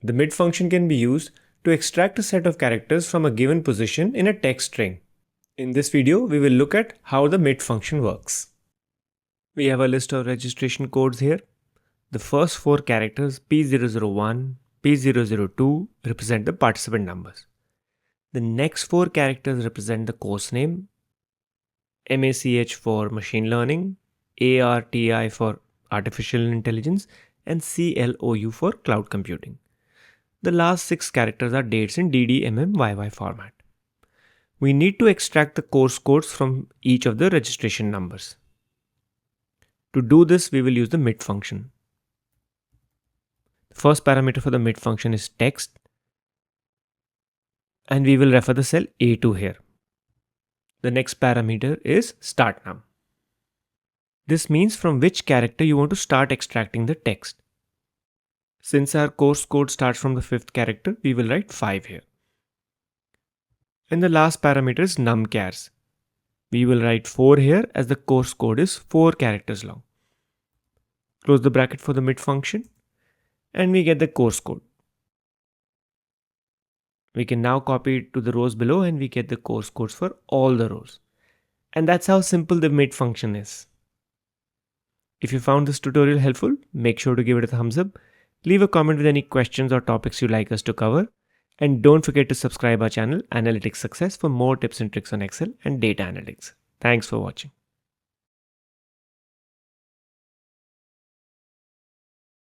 The mid function can be used to extract a set of characters from a given position in a text string. In this video, we will look at how the mid function works. We have a list of registration codes here. The first 4 characters P001, P002 represent the participant numbers. The next 4 characters represent the course name, MACH for machine learning, ARTI for artificial intelligence, and CLOU for cloud computing. The last 6 characters are dates in DDMMYY format. We need to extract the course codes from each of the registration numbers. To do this, we will use the mid function. The first parameter for the mid function is text, and we will refer the cell A2 here. The next parameter is start num. This means from which character you want to start extracting the text. Since our course code starts from the 5th character, we will write 5 here. And the last parameter is numchars. We will write 4 here as the course code is 4 characters long. Close the bracket for the mid function and we get the course code. We can now copy it to the rows below and we get the course codes for all the rows. And that's how simple the mid function is. If you found this tutorial helpful, make sure to give it a thumbs up. Leave a comment with any questions or topics you'd like us to cover. And don't forget to subscribe our channel, Analytics Success, for more tips and tricks on Excel and data analytics. Thanks for watching.